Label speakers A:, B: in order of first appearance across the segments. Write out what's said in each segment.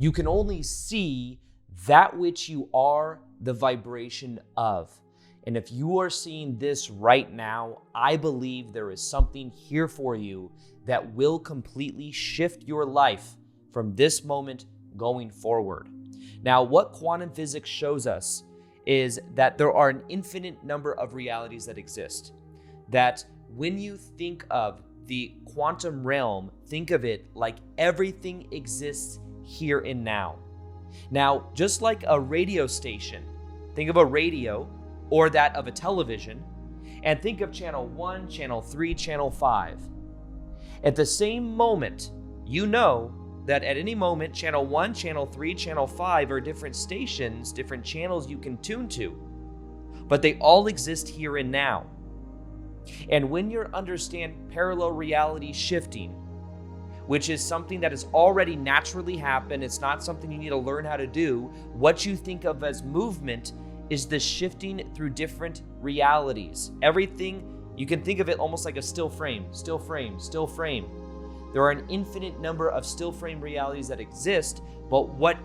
A: You can only see that which you are the vibration of. And if you are seeing this right now, I believe there is something here for you that will completely shift your life from this moment going forward. Now, what quantum physics shows us is that there are an infinite number of realities that exist. That when you think of the quantum realm, think of it like everything exists here and now. Now, just like a radio station, think of a radio or that of a television, and think of channel 1, channel 3, channel 5. At the same moment, you know that at any moment, channel 1, channel 3, channel 5 are different stations, different channels you can tune to, but they all exist here and now. And when you understand parallel reality shifting, which is something that has already naturally happened, it's not something you need to learn how to do, what you think of as movement is the shifting through different realities. Everything, you can think of it almost like a still frame, still frame, still frame. There are an infinite number of still frame realities that exist, but what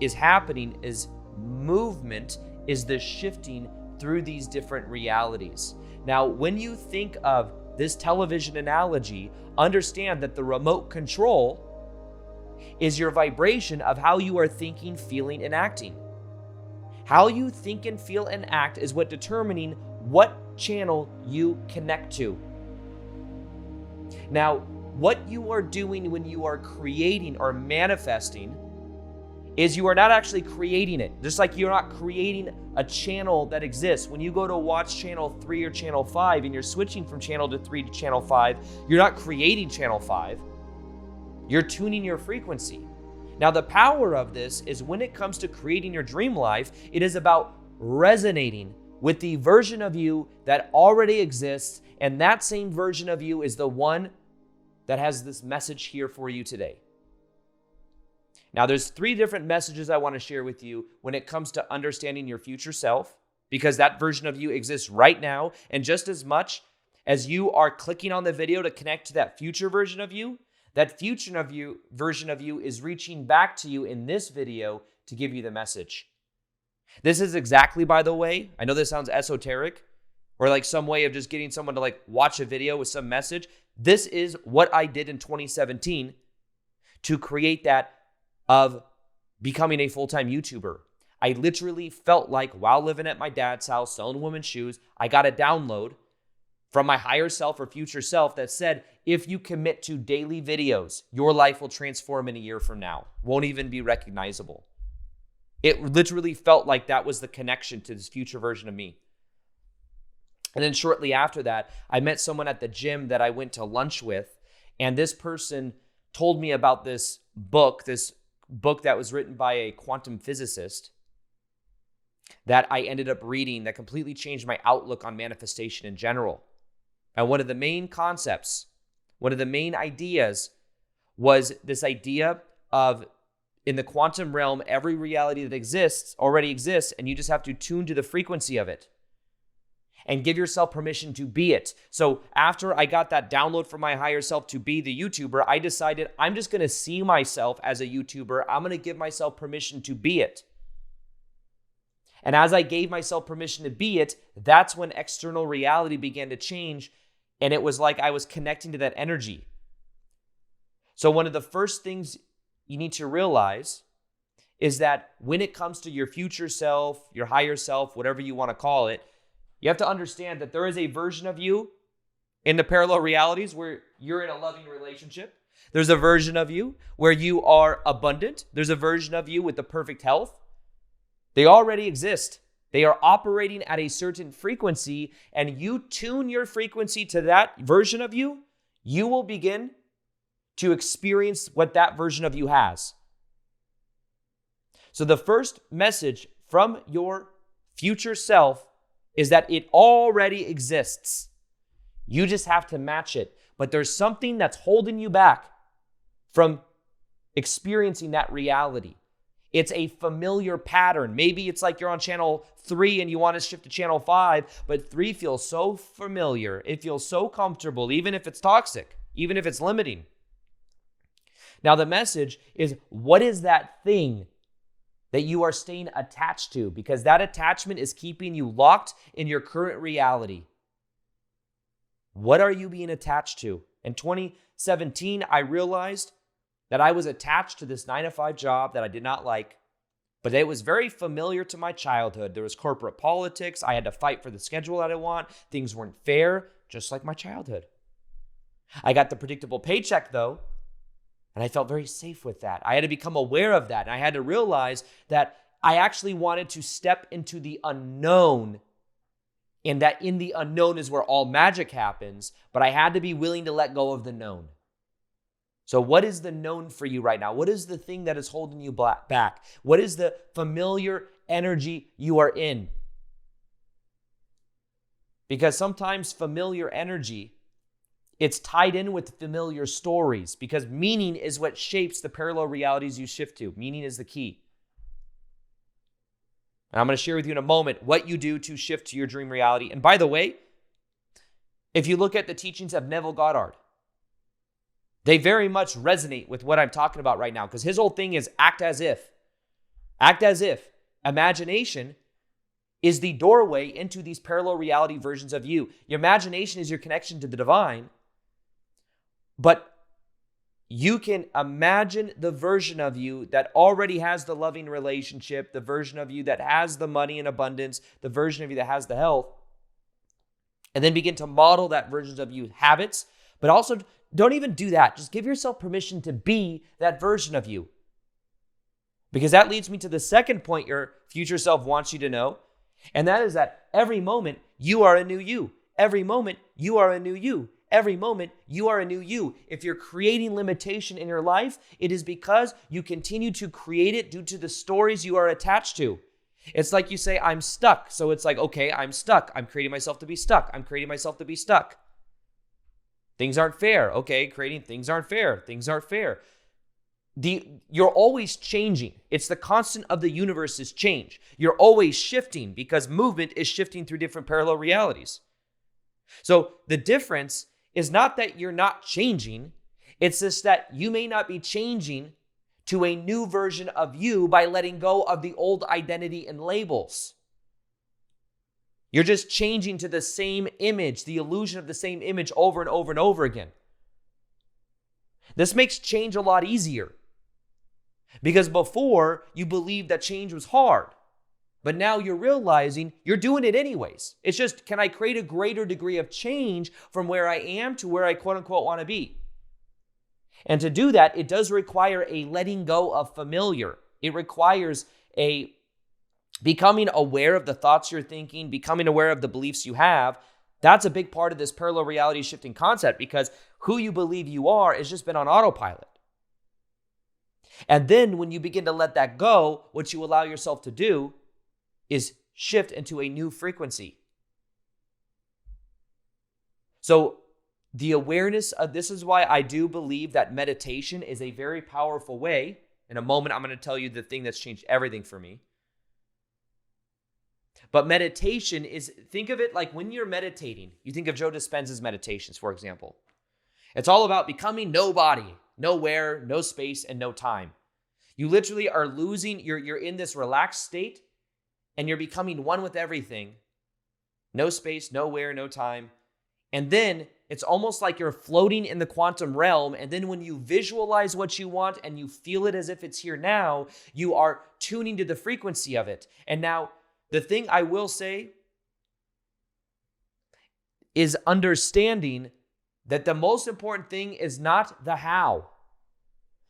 A: is happening is movement is the shifting through these different realities. Now, when you think of this television analogy, understand that the remote control is your vibration of how you are thinking, feeling, and acting. How you think and feel and act is what determining what channel you connect to. Now, what you are doing when you are creating or manifesting is you are not actually creating it. Just like you're not creating a channel that exists. When you go to watch channel 3 or channel 5 and you're switching from channel 3 to channel 5, you're not creating channel 5. You're tuning your frequency. Now, the power of this is when it comes to creating your dream life, it is about resonating with the version of you that already exists, and that same version of you is the one that has this message here for you today. Now, there's 3 different messages I want to share with you when it comes to understanding your future self, because that version of you exists right now. And just as much as you are clicking on the video to connect to that future version of you, that future of you version of you is reaching back to you in this video to give you the message. This is exactly, by the way, I know this sounds esoteric or like some way of just getting someone to like watch a video with some message. This is what I did in 2017 to create that of becoming a full-time YouTuber. I literally felt like while living at my dad's house, selling women's shoes, I got a download from my higher self or future self that said, if you commit to daily videos, your life will transform in a year from now. Won't even be recognizable. It literally felt like that was the connection to this future version of me. And then shortly after that, I met someone at the gym that I went to lunch with, and this person told me about this book that was written by a quantum physicist that I ended up reading that completely changed my outlook on manifestation in general. And one of the main concepts, one of the main ideas was this idea of in the quantum realm, every reality that exists already exists, and you just have to tune to the frequency of it and give yourself permission to be it. So after I got that download from my higher self to be the YouTuber, I decided I'm just going to see myself as a YouTuber. I'm going to give myself permission to be it. And as I gave myself permission to be it, that's when external reality began to change. And it was like I was connecting to that energy. So one of the first things you need to realize is that when it comes to your future self, your higher self, whatever you want to call it, you have to understand that there is a version of you in the parallel realities where you're in a loving relationship. There's a version of you where you are abundant. There's a version of you with the perfect health. They already exist. They are operating at a certain frequency, and you tune your frequency to that version of you, you will begin to experience what that version of you has. So the first message from your future self is that it already exists. You just have to match it. But there's something that's holding you back from experiencing that reality. It's a familiar pattern. Maybe it's like you're on channel 3 and you want to shift to channel 5, but 3 feels so familiar. It feels so comfortable, even if it's toxic, even if it's limiting. Now, the message is, what is that thing that you are staying attached to? Because that attachment is keeping you locked in your current reality. What are you being attached to? In 2017, I realized that I was attached to this 9-to-5 job that I did not like, but it was very familiar to my childhood. There was corporate politics. I had to fight for the schedule that I want. Things weren't fair, just like my childhood. I got the predictable paycheck, though, and I felt very safe with that. I had to become aware of that, and I had to realize that I actually wanted to step into the unknown, and that in the unknown is where all magic happens, but I had to be willing to let go of the known. So what is the known for you right now? What is the thing that is holding you back? What is the familiar energy you are in? Because sometimes familiar energy, it's tied in with familiar stories, because meaning is what shapes the parallel realities you shift to. Meaning is the key. And I'm going to share with you in a moment what you do to shift to your dream reality. And by the way, if you look at the teachings of Neville Goddard, they very much resonate with what I'm talking about right now, because his whole thing is act as if. Act as if. Imagination is the doorway into these parallel reality versions of you. Your imagination is your connection to the divine, but you can imagine the version of you that already has the loving relationship, the version of you that has the money in abundance, the version of you that has the health, and then begin to model that version of you habits, but also don't even do that. Just give yourself permission to be that version of you. Because that leads me to the second point your future self wants you to know, and that is that every moment you are a new you. Every moment you are a new you. Every moment you are a new you. If you're creating limitation in your life, it is because you continue to create it due to the stories you are attached to. It's like you say, I'm stuck. So it's like, okay, I'm stuck. I'm creating myself to be stuck. I'm creating myself to be stuck. Things aren't fair. Okay, creating things aren't fair. Things aren't fair. You're always changing. It's the constant of the universe is change. You're always shifting because movement is shifting through different parallel realities. So the difference is not that you're not changing. It's just that you may not be changing to a new version of you by letting go of the old identity and labels. You're just changing to the same image, the illusion of the same image over and over and over again. This makes change a lot easier. Because before, you believed that change was hard. But now you're realizing you're doing it anyways. It's just, can I create a greater degree of change from where I am to where I quote unquote want to be? And to do that, it does require a letting go of familiar. It requires a becoming aware of the thoughts you're thinking, becoming aware of the beliefs you have. That's a big part of this parallel reality shifting concept, because who you believe you are has just been on autopilot. And then when you begin to let that go, what you allow yourself to do is shift into a new frequency. So the awareness of this is why I do believe that meditation is a very powerful way. In a moment, I'm going to tell you the thing that's changed everything for me. But meditation is, think of it like when you're meditating, you think of Joe Dispenza's meditations, for example. It's all about becoming nobody, nowhere, no space, and no time. You literally are losing, you're in this relaxed state, and you're becoming one with everything. No space, nowhere, no time. And then it's almost like you're floating in the quantum realm. And then when you visualize what you want and you feel it as if it's here now, you are tuning to the frequency of it. And now, the thing I will say is understanding that the most important thing is not the how.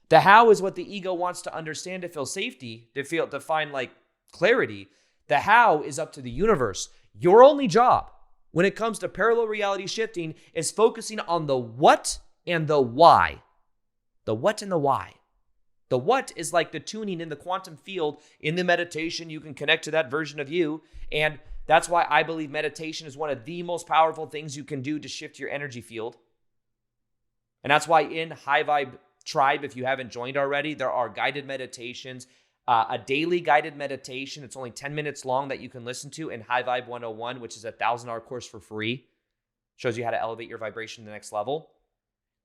A: The how is what the ego wants to understand to feel safety, to find like clarity. The how is up to the universe. Your only job when it comes to parallel reality shifting is focusing on the what and the why. The what and the why. The what is like the tuning in the quantum field. In the meditation, you can connect to that version of you. And that's why I believe meditation is one of the most powerful things you can do to shift your energy field. And that's why in High Vibe Tribe, if you haven't joined already, there are guided meditations, a daily guided meditation. It's only 10 minutes long that you can listen to in High Vibe 101, which is a 1,000-hour course for free. Shows you how to elevate your vibration to the next level.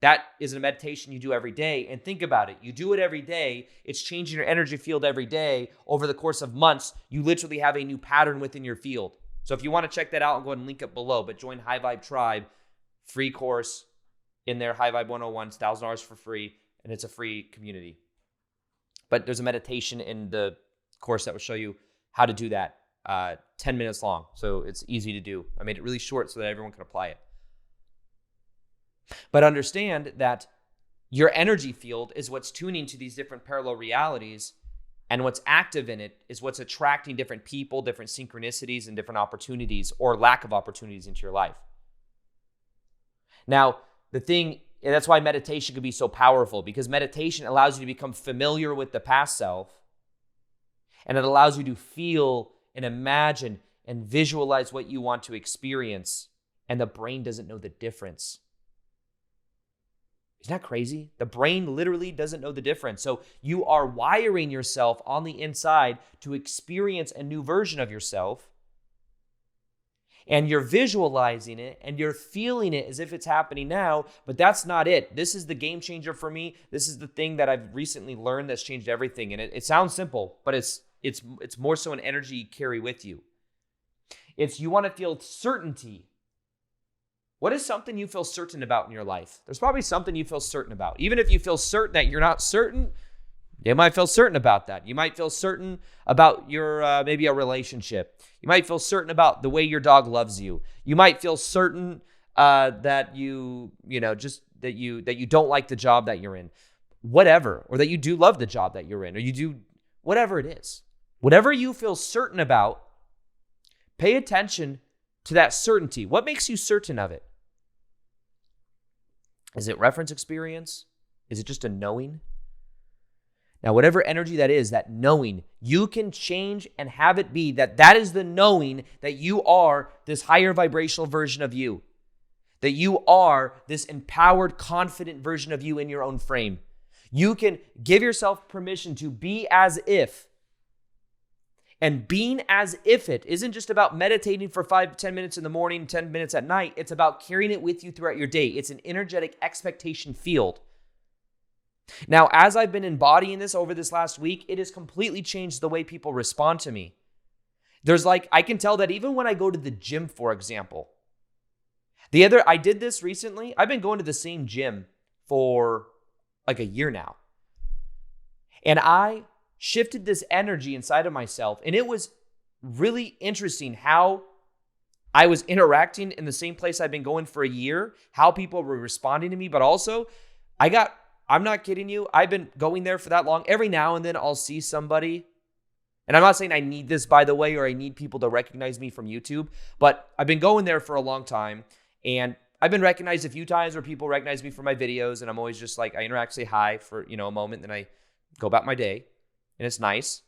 A: That is a meditation you do every day. And think about it. You do it every day. It's changing your energy field every day. Over the course of months, you literally have a new pattern within your field. So if you want to check that out, I'll go ahead and link it below. But join High Vibe Tribe, free course in there, High Vibe 101. It's $1,000 for free, and it's a free community. But there's a meditation in the course that will show you how to do that. 10 minutes long. So it's easy to do. I made it really short so that everyone can apply it. But understand that your energy field is what's tuning to these different parallel realities, and what's active in it is what's attracting different people, different synchronicities, and different opportunities or lack of opportunities into your life. Now, the thing, and that's why meditation can be so powerful, because meditation allows you to become familiar with the past self, and it allows you to feel and imagine and visualize what you want to experience, and the brain doesn't know the difference. Isn't that crazy? The brain literally doesn't know the difference. So you are wiring yourself on the inside to experience a new version of yourself, and you're visualizing it and you're feeling it as if it's happening now, but that's not it. This is the game changer for me. This is the thing that I've recently learned that's changed everything. And it sounds simple, but it's more so an energy you carry with you. It's you want to feel certainty. What is something you feel certain about in your life? There's probably something you feel certain about. Even if you feel certain that you're not certain, you might feel certain about that. You might feel certain about your maybe a relationship. You might feel certain about the way your dog loves you. You might feel certain that you don't like the job that you're in, whatever, or that you do love the job that you're in, or you do whatever it is. Whatever you feel certain about, pay attention to that certainty. What makes you certain of it? Is it reference experience? Is it just a knowing? Now, whatever energy that is, that knowing, you can change and have it be that is the knowing that you are this higher vibrational version of you, that you are this empowered, confident version of you in your own frame. You can give yourself permission to be as if. And being as if it isn't just about meditating for 5-10 minutes in the morning, 10 minutes at night. It's about carrying it with you throughout your day. It's an energetic expectation field. Now, as I've been embodying this over this last week, it has completely changed the way people respond to me. I can tell that even when I go to the gym, for example. I did this recently. I've been going to the same gym for like a year now. And I shifted this energy inside of myself. And it was really interesting how I was interacting in the same place I've been going for a year, how people were responding to me, but also I'm not kidding you, I've been going there for that long. Every now and then I'll see somebody, and I'm not saying I need this, by the way, or I need people to recognize me from YouTube, but I've been going there for a long time, and I've been recognized a few times where people recognize me for my videos, and I'm always just like, I interact, say hi for, a moment, then I go about my day. And it's nice.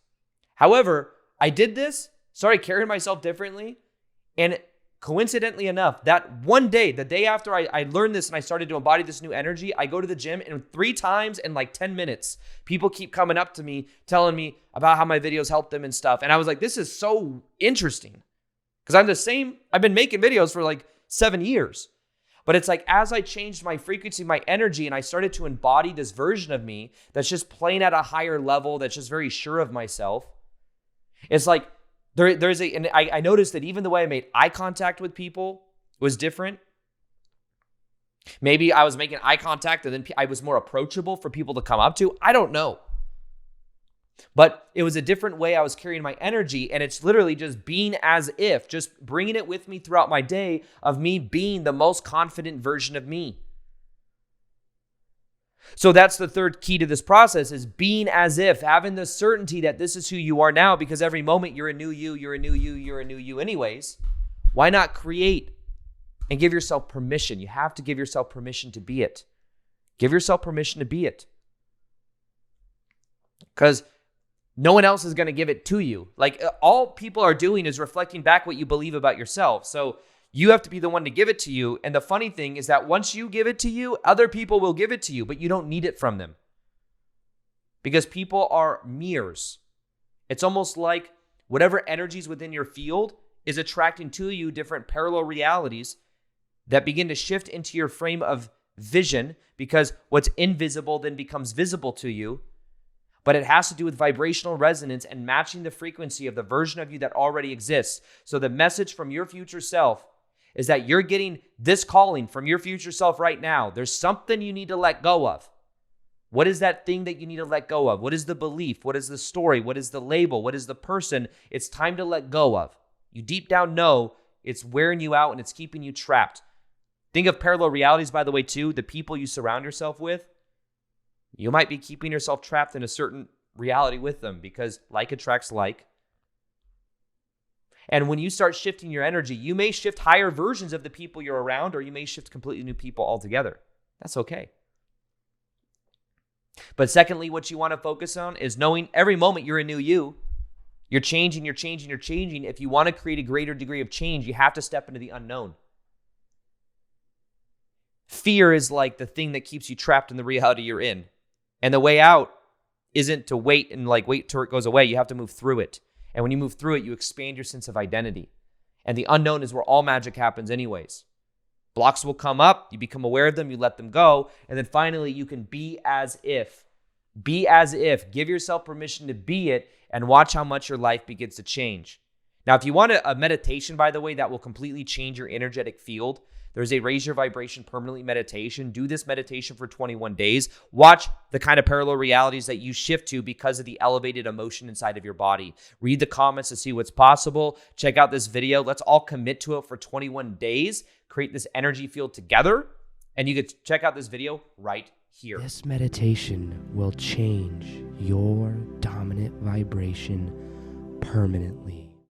A: However, I did this, started carrying myself differently. And coincidentally enough, that one day, the day after I learned this and I started to embody this new energy, I go to the gym, and 3 times in like 10 minutes, people keep coming up to me, telling me about how my videos helped them and stuff. And I was like, this is so interesting. Because I've been making videos for like 7 years. But it's like, as I changed my frequency, my energy, and I started to embody this version of me that's just playing at a higher level, that's just very sure of myself. It's like, I noticed that even the way I made eye contact with people was different. Maybe I was making eye contact and then I was more approachable for people to come up to. I don't know. But it was a different way I was carrying my energy, and it's literally just being as if, just bringing it with me throughout my day of me being the most confident version of me. So that's the third key to this process, is being as if, having the certainty that this is who you are now, because every moment you're a new you, you're a new you, you're a new you anyways. Why not create and give yourself permission? You have to give yourself permission to be it. Give yourself permission to be it. Because no one else is going to give it to you. Like, all people are doing is reflecting back what you believe about yourself. So you have to be the one to give it to you. And the funny thing is that once you give it to you, other people will give it to you, but you don't need it from them. Because people are mirrors. It's almost like whatever energies within your field is attracting to you different parallel realities that begin to shift into your frame of vision, because what's invisible then becomes visible to you. But it has to do with vibrational resonance and matching the frequency of the version of you that already exists. So the message from your future self is that you're getting this calling from your future self right now. There's something you need to let go of. What is that thing that you need to let go of? What is the belief? What is the story? What is the label? What is the person? It's time to let go of. You deep down know it's wearing you out and it's keeping you trapped. Think of parallel realities, by the way, too. The people you surround yourself with, you might be keeping yourself trapped in a certain reality with them because like attracts like. And when you start shifting your energy, you may shift higher versions of the people you're around, or you may shift completely new people altogether. That's okay. But secondly, what you want to focus on is knowing every moment you're a new you. You're changing, you're changing, you're changing. If you want to create a greater degree of change, you have to step into the unknown. Fear is like the thing that keeps you trapped in the reality you're in. And the way out isn't to wait wait till it goes away. You have to move through it. And when you move through it, you expand your sense of identity. And the unknown is where all magic happens anyways. Blocks will come up, you become aware of them, you let them go, and then finally you can be as if. Be as if. Give yourself permission to be it and watch how much your life begins to change. Now, if you want a meditation, by the way, that will completely change your energetic field, there's a Raise Your Vibration Permanently meditation. Do this meditation for 21 days. Watch the kind of parallel realities that you shift to because of the elevated emotion inside of your body. Read the comments to see what's possible. Check out this video. Let's all commit to it for 21 days. Create this energy field together. And you can check out this video right here.
B: This meditation will change your dominant vibration permanently.